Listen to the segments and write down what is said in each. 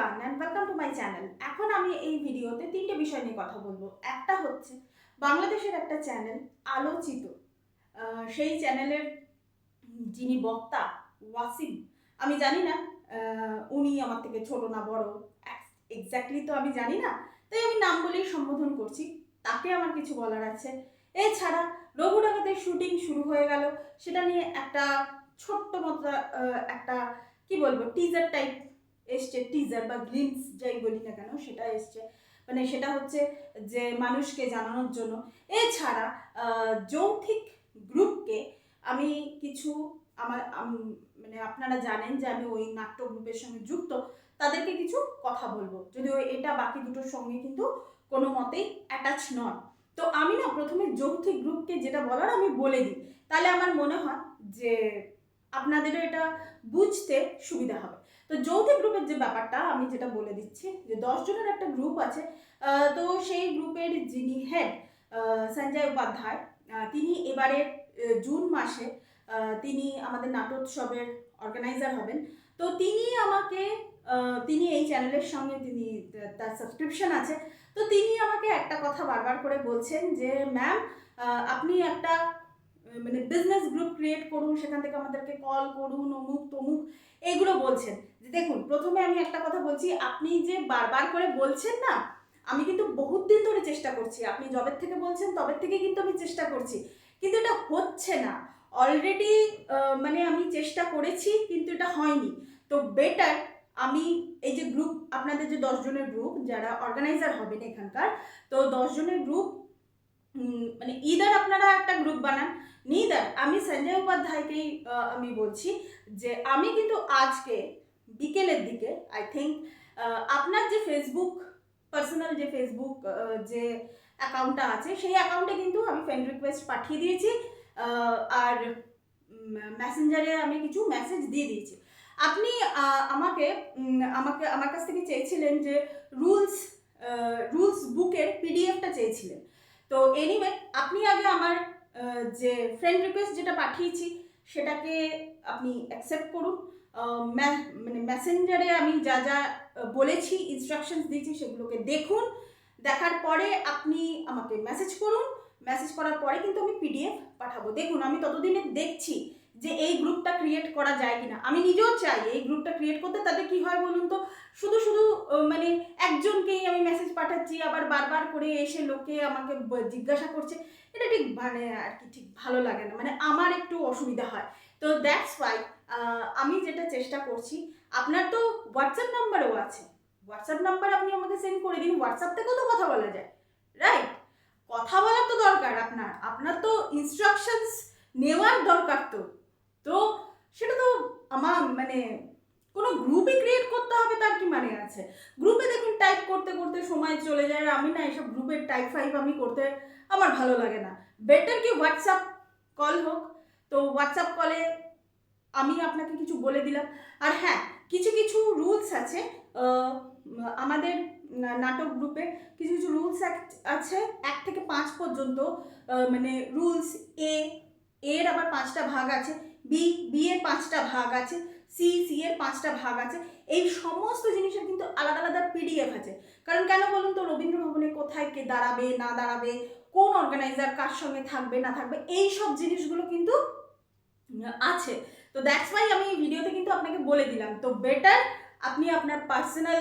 Everyone and welcome to my channel. এখন আমি এই ভিডিওতে তিনটে বিষয় নিয়ে কথা বলবো। একটা হচ্ছে বাংলাদেশের একটা চ্যানেল আলোচিত, সেই চ্যানেলের যিনি বক্তা ওয়াসিম, আমি জানি না উনি আমার থেকে ছোট না বড়, এক্স্যাক্টলি তো আমি জানি না, তাই আমি নাম বলেই সম্বোধন করছি। তাকে আমার কিছু বলার আছে। এছাড়া রঘু ডাকাতের শুটিং শুরু হয়ে গেল, সেটা নিয়ে একটা ছোট্ট মতো একটা কি বলবো টিজার টাইপ এসছে, টিজার বা গ্লিমস যাই বলি না কেন সেটা এসছে, মানে সেটা হচ্ছে যে মানুষকে জানানোর জন্য। এছাড়া যৌথিক গ্রুপকে আমি কিছু আমার মানে আপনারা জানেন যে আমি ওই নাট্য গ্রুপের সঙ্গে যুক্ত, তাদেরকে কিছু কথা বলবো, যদিও এটা বাকি দুটোর সঙ্গে কিন্তু কোনো মতেই অ্যাটাচ নয়। তো আমি না প্রথমে যৌথিক গ্রুপকে যেটা বলার আমি বলে দিই, তাহলে আমার মনে হয় যে আপনাদেরও এটা বুঝতে সুবিধা হবে। তো যৌথিক গ্রুপের যে ব্যাপারটা আমি যেটা বলে দিচ্ছি, যে 10 জনের একটা গ্রুপ আছে। তো সেই গ্রুপের যিনি হেড সঞ্জয় উপাধ্যায়, তিনি এবারের জুন মাসে তিনি আমাদের নাটোৎসবের অর্গানাইজার হবেন। তো তিনি আমাকে তিনি এই চ্যানেলের সঙ্গে তিনি তার সাবস্ক্রিপশন আছে। তো তিনি আমাকে একটা কথা বারবার করে বলছেন যে ম্যাম আপনি একটা মানে বিজনেস গ্রুপ ক্রিয়েট করুন, সেখান থেকে আমাদেরকে কল করুন, অমুক তমুক এইগুলো বলছেন। যে দেখুন, প্রথমে আমি একটা কথা বলছি, আপনি যে বারবার করে বলছেন না, আমি কিন্তু বহুত দিন ধরে চেষ্টা করছি, আপনি যবের থেকে বলছেন তবের থেকে কিন্তু আমি চেষ্টা করছি, কিন্তু এটা হচ্ছে না। অলরেডি মানে আমি চেষ্টা করেছি কিন্তু এটা হয়নি। তো বেটার আমি এই যে গ্রুপ, আপনাদের যে 10 জনের গ্রুপ যারা অর্গানাইজার হবেন এখানকার, তো 10 জনের গ্রুপ মানে ইদার আপনারা একটা গ্রুপ বানান, নিদার আমি সঞ্জয় উপাধ্যায়কেই আমি বলছি যে আমি কিন্তু আজকে বিকেলের দিকে আই থিঙ্ক আপনার যে ফেসবুক পার্সোনাল যে ফেসবুক যে অ্যাকাউন্টটা আছে সেই অ্যাকাউন্টে কিন্তু আমি ফ্রেন্ড রিকোয়েস্ট পাঠিয়ে দিয়েছি, আর মেসেঞ্জারে আমি কিছু মেসেজ দিয়ে দিয়েছি। আপনি আমাকে আমাকে আমার কাছ থেকে চেয়েছিলেন যে রুলস রুলস বুকের পিডিএফটা চেয়েছিলেন। তো এনিওয়ে আপনি আগে আমার যে ফ্রেন্ড রিকোয়েস্ট যেটা পাঠিয়েছি সেটাকে আপনি অ্যাকসেপ্ট করুন। মানে মেসেঞ্জারে আমি যা যা বলেছি, ইনস্ট্রাকশনস দিয়েছি, সেগুলোকে দেখুন। দেখার পরে আপনি আমাকে মেসেজ করুন। মেসেজ করার পরে কিন্তু আমি পিডিএফ পাঠাবো। দেখুন, আমি ততদিনে দেখছি যে এই গ্রুপটা ক্রিয়েট করা যায় কিনা। আমি নিজেও চাই এই গ্রুপটা ক্রিয়েট করতে। তাতে কি হয় বলুন তো, শুধু শুধু মানে একজনকেই আমি মেসেজ পাঠাচ্ছি, আবার বারবার করে এসে লোকে আমাকে জিজ্ঞাসা করছে, এটা ঠিক মানে আর কি ঠিক ভালো লাগে না, মানে আমার একটু অসুবিধা হয়। তো দ্যাটস ওয়াই আমি যেটা চেষ্টা করছি, আপনার তো হোয়াটসঅ্যাপ নাম্বারও আছে, হোয়াটসঅ্যাপ নাম্বার আপনি আমাকে সেন্ড করে দিন, হোয়াটসঅ্যাপ থেকেও তো কথা বলা যায়, রাইট? কথা বলার তো দরকার, আপনার আপনার তো ইনস্ট্রাকশনস নেওয়ার দরকার। তো তো সেটা তো আমার মানে কোনো গ্রুপে ক্রিয়েট করতে হবে তার কি মানে আছে? গ্রুপে দেখুন টাইপ করতে করতে সময় চলে যায়, আমি না এসব গ্রুপের টাইপ ফাইপ আমি করতে আমার ভালো লাগে না। বেটার কি হোয়াটসঅ্যাপ কল হোক। তো হোয়াটসঅ্যাপ কলে আমি আপনাকে কিছু বলে দিলাম। আর হ্যাঁ, কিছু কিছু রুলস আছে আমাদের নাটক গ্রুপে, কিছু কিছু রুলস আছে 1 থেকে 5 পর্যন্ত। মানে রুলস এর আবার 5টা ভাগ আছে, বি এর 5টা ভাগ আছে, সি এর 5টা ভাগ আছে। এই সমস্ত জিনিসের কিন্তু আলাদা আলাদা পিডিএফ আছে। কারণ কেন বলুন তো, রবীন্দ্র ভবনে কোথায় কে দাঁড়াবে না দাঁড়াবে, কোন অর্গানাইজার কার সঙ্গে থাকবে না থাকবে, এই সব জিনিসগুলো কিন্তু আছে। তো দ্যাটস ওয়াই আমি এই ভিডিওতে কিন্তু আপনাকে বলে দিলাম। তো বেটার আপনি আপনার পার্সোনাল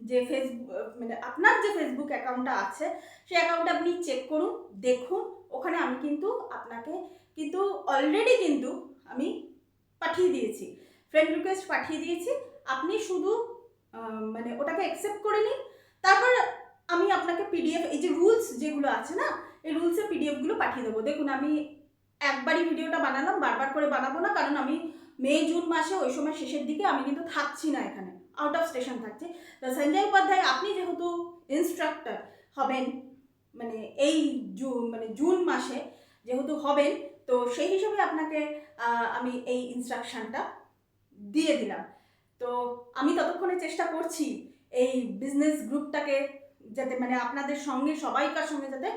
যে ফেসবুক মানে আপনার যে ফেসবুক অ্যাকাউন্টটা আছে সেই অ্যাকাউন্টটা আপনি চেক করুন, দেখুন। ওখানে আমি কিন্তু আপনাকে কিন্তু অলরেডি কিন্তু আমি পাঠিয়ে দিয়েছি, ফ্রেন্ড রিকোয়েস্ট পাঠিয়ে দিয়েছি। আপনি শুধু মানে ওটাকে অ্যাকসেপ্ট করে নিন। তারপর আমি আপনাকে পিডিএফ, এই যে রুলস যেগুলো আছে না, এই রুলসের পিডিএফগুলো পাঠিয়ে দেবো। দেখুন, আমি একবারই ভিডিওটা বানালাম, বারবার করে বানাবো না, কারণ আমি মে জুন মাসে ওই সময় শেষের দিকে আমি কিন্তু থাকছি না এখানে, আউট অফ স্টেশন থাকছি। তো সঞ্জয় উপাধ্যায়, আপনি যেহেতু ইনস্ট্রাক্টর হবেন, মানে এই মানে জুন মাসে যেহেতু হবেন, তো সেই হিসাবে আপনাকে আমি এই ইনস্ট্রাকশানটা দিয়ে দিলাম। তো আমি ততক্ষণে চেষ্টা করছি এই বিজনেস গ্রুপটাকে যাতে মানে আপনাদের সঙ্গে সবাইকার সঙ্গে যাতে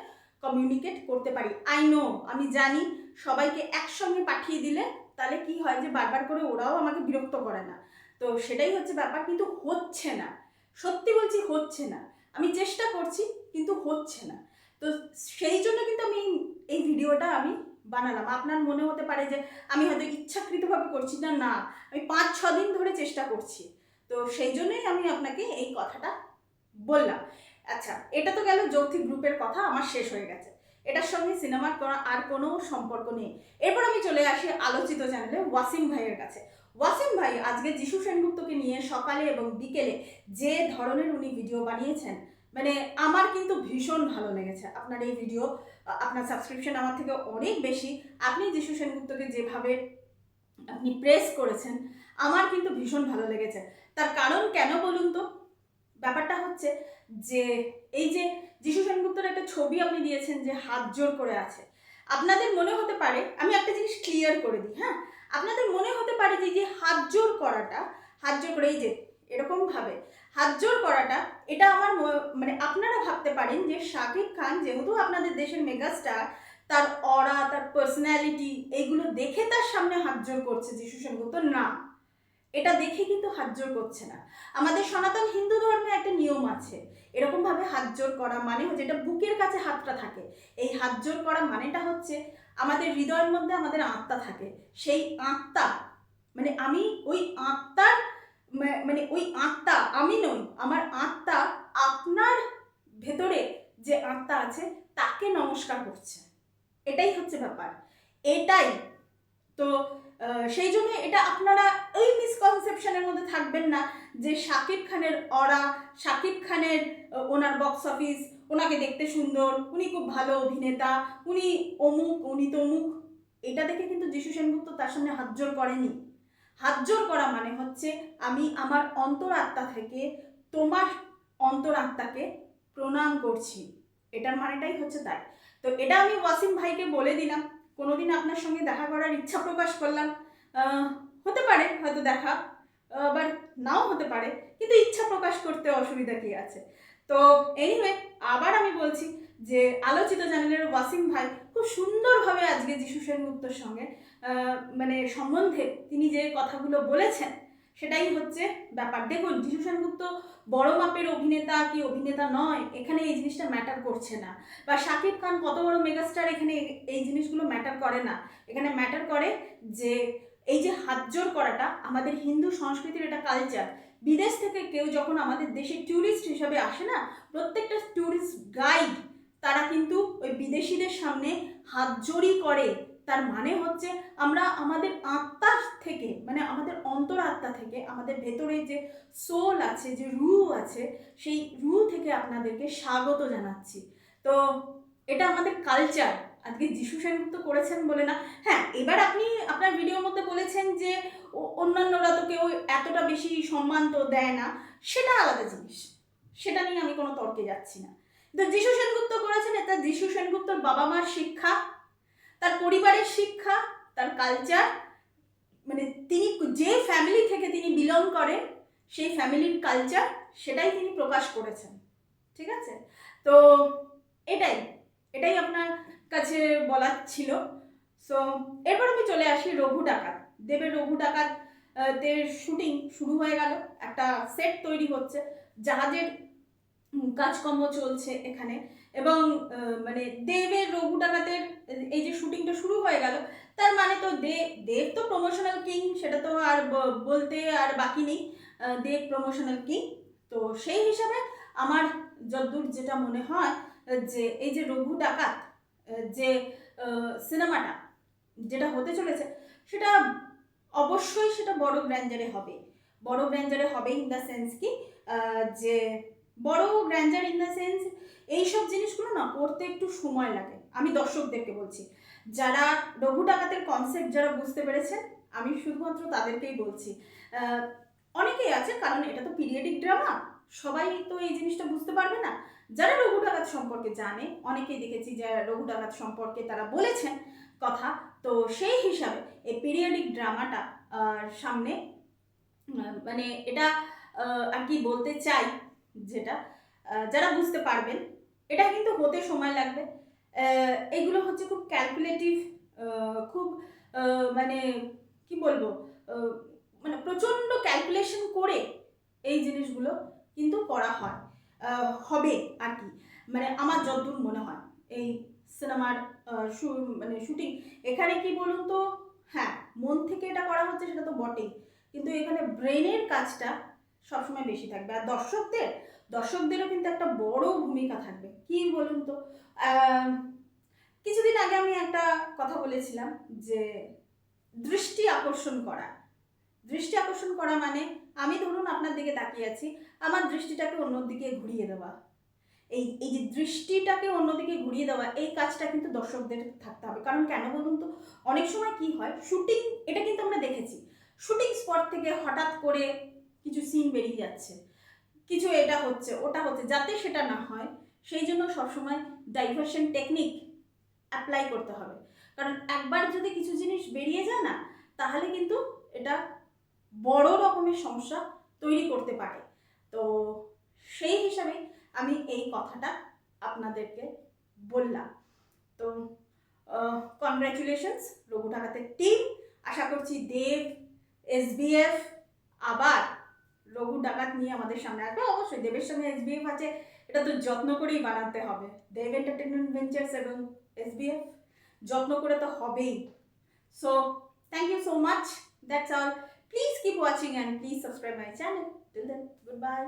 কমিউনিকেট করতে পারি। আই নো, আমি জানি সবাইকে একসঙ্গে পাঠিয়ে দিলে তাহলে কি হয় যে বারবার করে ওরাও আমাকে বিরক্ত করে না, তো সেটাই হচ্ছে ব্যাপার, কিন্তু হচ্ছে না। সত্যি বলছি হচ্ছে না। আমি চেষ্টা করছি কিন্তু হচ্ছে না। তো সেই জন্য কিন্তু আমি এই ভিডিওটা আমি বানালাম। আপনার মনে হতে পারে যে আমি হয়তো ইচ্ছাকৃতভাবে করছি না, না আমি 5-6 দিন ধরে চেষ্টা করছি। তো সেই জন্যই আমি আপনাকে এই কথাটা বললাম। আচ্ছা, এটা তো গেল যৌথিক গ্রুপের কথা, আমার শেষ হয়ে গেছে। এটার সঙ্গে সিনেমার আর কোনো সম্পর্ক নেই। এরপর আমি চলে আসি আলোচিত চ্যানেলে ওয়াসিম ভাইয়ের কাছে। ওয়াসিম ভাই আজকে যিশু সেনগুপ্তকে নিয়ে সকালে এবং বিকেলে যে ধরনের উনি ভিডিও বানিয়েছেন, মানে আমার কিন্তু ভীষণ ভালো লেগেছে আপনার এই ভিডিও। আপনার সাবস্ক্রিপশন আমার থেকে অনেক বেশি। আপনি যিশু সেনগুপ্তকে যেভাবে আপনি প্রেস করেছেন আমার কিন্তু ভীষণ ভালো লেগেছে। তার কারণ কেন বলুন তো? ব্যাপারটা হচ্ছে যে এই যে যিশু সেনগুপ্তর একটা ছবি আপনি দিয়েছেন যে হাত জোর করে আছে, আপনাদের মনে হতে পারে, আমি একটা জিনিস ক্লিয়ার করে দিই, হ্যাঁ, আপনাদের মনে হতে পারে যে হাত জোর করাটা, হাত জোর করে এই যে এরকমভাবে হাত জোর করাটা, এটা আমার মানে আপনারা ভাবতে পারেন যে শাকিব খান যেহেতু আপনাদের দেশের মেগাস্টার, তার অরা, তার পার্সোনালিটি এইগুলো দেখে তার সামনে হাত জোর করছে যিশু সেনগুপ্ত। না, এটা দেখে কিন্তু হাত জোর করছে না। আমাদের সনাতন হিন্দু ধর্মে একটা নিয়ম আছে, এরকমভাবে হাত জোর করা মানে হচ্ছে এটা বুকের কাছে হাতটা থাকে। এই হাত জোর করা মানেটা হচ্ছে আমাদের হৃদয়ের মধ্যে আমাদের আত্মা থাকে, সেই আত্মা মানে আমি ওই আত্মার মানে ওই আত্মা আমি নই, আমার আত্মা আপনার ভেতরে যে আত্মা আছে তাকে নমস্কার করছে। এটাই হচ্ছে ব্যাপার, এটাই তো। সেই জন্য এটা আপনারা ওই মিসকনসেপশনের মধ্যে থাকবেন না যে শাকিব খানের অরা, শাকিব খানের ওনার বক্স অফিস, ওনাকে দেখতে সুন্দর, উনি খুব ভালো অভিনেতা, উনি অমুক, উনি তমুক। এটা দেখে কিন্তু যিশু সেনগুপ্ত তার সামনে হাত জোর করেনি। হাত জোর করা মানে হচ্ছে আমি আমার অন্তরাত্মা থেকে তোমার অন্তরাত্মাকে প্রণাম করছি, এটার মানেটাই হচ্ছে তাই। তো এটা আমি ওয়াসিম ভাইকে বলে দিলাম, কোনোদিন আপনার সঙ্গে দেখা করার ইচ্ছা প্রকাশ করলাম। হতে পারে হয়তো দেখা, আবার নাও হতে পারে, কিন্তু ইচ্ছা প্রকাশ করতে অসুবিধা কী আছে? তো এনিওয়ে, আবার আমি বলছি যে আলোচিত চ্যানেলের ওয়াসিম ভাই খুব সুন্দরভাবে আজকে যিশু সেনগুপ্তর সঙ্গে মানে সম্বন্ধে তিনি যে কথাগুলো বলেছেন সেটাই হচ্ছে ব্যাপার। দেখুন, যিশু সেনগুপ্ত বড় মাপের অভিনেতা কি অভিনেতা নয়, এখানে এই জিনিসটা ম্যাটার করছে না। বা শাকিব খান কত বড় মেগাস্টার, এখানে এই জিনিসগুলো ম্যাটার করে না। এখানে ম্যাটার করে যে এই যে হাত জোর করাটা আমাদের হিন্দু সংস্কৃতির এটা কালচার। বিদেশ থেকে কেউ যখন আমাদের দেশে ট্যুরিস্ট হিসাবে আসে না, প্রত্যেকটা ট্যুরিস্ট গাইড তারা কিন্তু ওই বিদেশিদের সামনে হাত জোড়ই করে। তার মানে হচ্ছে আমরা আমাদের আত্মা থেকে, মানে আমাদের অন্তরাত্মা থেকে, আমাদের ভেতরে যে সোল আছে, যে রুহ আছে, সেই রুহ থেকে আপনাদেরকে স্বাগত জানাচ্ছি। তো এটা আমাদের কালচার। আজকে যিশু সেনগুপ্ত করেছেন বলে না, হ্যাঁ, এবার আপনি আপনার ভিডিওর মধ্যে বলেছেন যে অন্যান্যরা তো কেউ এতটা বেশি সম্মান তো দেয় না, সেটা আলাদা জিনিস, সেটা নিয়ে আমি কোনো তর্কে যাচ্ছি না। তো যিশু সেনগুপ্ত করেছেন, এটা যিশু সেনগুপ্তর বাবা মার শিক্ষা, তার পরিবারের শিক্ষা, তার কালচার, মানে তিনি যে ফ্যামিলি থেকে তিনি বিলং করেন সেই ফ্যামিলির কালচার, সেটাই তিনি প্রকাশ করেছেন। ঠিক আছে? তো এটাই এটাই আপনার কাছে বলার ছিল। সো এরপর আমি চলে আসি রঘু ডাকাত। দেবের রঘু ডাকাত দের শুটিং শুরু হয়ে গেল, একটা সেট তৈরি হচ্ছে, জাহাজের কাজকর্ম চলছে এখানে, এবং মানে দেবের রঘু ডাকাতের এই যে শুটিংটা শুরু হয়ে গেল, তার মানে তো দেব তো প্রমোশনাল কিং, সেটা তো আর বলতে আর বাকি নেই, দেব প্রমোশনাল কিং। তো সেই হিসাবে আমার যদ্দূর যেটা মনে হয় যে এই যে রঘু ডাকাত যে সিনেমাটা যেটা হতে চলেছে, সেটা অবশ্যই সেটা বড় গ্র্যান্ডারে হবে। বড় গ্র্যান্ডারে হবে ইন দ্য সেন্স কি, যে বড় গ্র্যান্ডার ইন দ্য সেন্স এইসব জিনিসগুলো না করতে একটু সময় লাগে। আমি দর্শকদেরকে বলছি, যারা রঘু ডাকাতের কনসেপ্ট যারা বুঝতে পেরেছেন, আমি শুধুমাত্র তাদেরকেই বলছি। অনেকেই আছে, কারণ এটা তো পিরিয়ডিক ড্রামা, সবাই তো এই জিনিসটা বুঝতে পারবে না। যারা রঘু ডাকাত সম্পর্কে জানে, অনেকেই দেখেছি যে রঘু ডাকাত সম্পর্কে তারা বলেছেন কথা। তো সেই হিসাবে এই পিরিয়ডিক ড্রামাটা সামনে, মানে এটা আর কি বলতে চাই, যেটা যারা বুঝতে পারবেন, এটা কিন্তু হতে সময় লাগবে। এগুলো হচ্ছে খুব ক্যালকুলেটিভ, খুব মানে কি বলবো, মানে প্রচণ্ড ক্যালকুলেশন করে এই জিনিসগুলো কিন্তু করা হয়, হবে আর কি, মানে আমার যতদূর মনে হয় এই সিনেমার মানে শুটিং এখানে কি বলুন তো, হ্যাঁ মন থেকে এটা করা হচ্ছে সেটা তো বটেই, কিন্তু এখানে ব্রেনের কাজটা সবসময় বেশি থাকবে। আর দর্শকদেরও কিন্তু একটা বড় ভূমিকা থাকবে, কি বলুন তো। কিছুদিন আগে আমি একটা কথা বলেছিলাম যে দৃষ্টি আকর্ষণ করা মানে আমি ধরুন আপনার দিকে তাকিয়ে আছি, আমার দৃষ্টিটাকে অন্যদিকে ঘুরিয়ে দেওয়া, এই এই যে দৃষ্টিটাকে অন্যদিকে ঘুরিয়ে দেওয়া, এই কাজটা কিন্তু দর্শকদের থাকতে হবে। কারণ কেন বলুন তো, অনেক সময় কি হয় শুটিং, এটা কিন্তু আমরা দেখেছি, শুটিং স্পট থেকে হঠাৎ করে কিছু সিন বেরিয়ে যাচ্ছে, কিছু এটা হচ্ছে ওটা হচ্ছে, যাতে সেটা না হয় সেই জন্য সবসময় ডাইভার্সন টেকনিক অ্যাপ্লাই করতে হবে। কারণ একবার যদি কিছু জিনিস বেরিয়ে যায় না, তাহলে কিন্তু এটা বড় রকমের সমস্যা তৈরি করতে পারে। তো সেই হিসাবে আমি এই কথাটা আপনাদেরকে বললাম। তো কনগ্র্যাচুলেশনস রঘু ডাকাতের টিম। আশা করছি দেব, SBF আবার রঘু ডাকাত নিয়ে আমাদের সামনে আসবে। অবশ্যই দেবের সঙ্গে SBF আছে, এটা তো যত্ন করেই বানাতে হবে। দেব এন্টারটেনমেন্ট ভেঞ্চার্স এবং SBF যত্ন করে তো হবেই। So thank you so much. That's all. Please keep watching and please subscribe my channel. Till then, goodbye.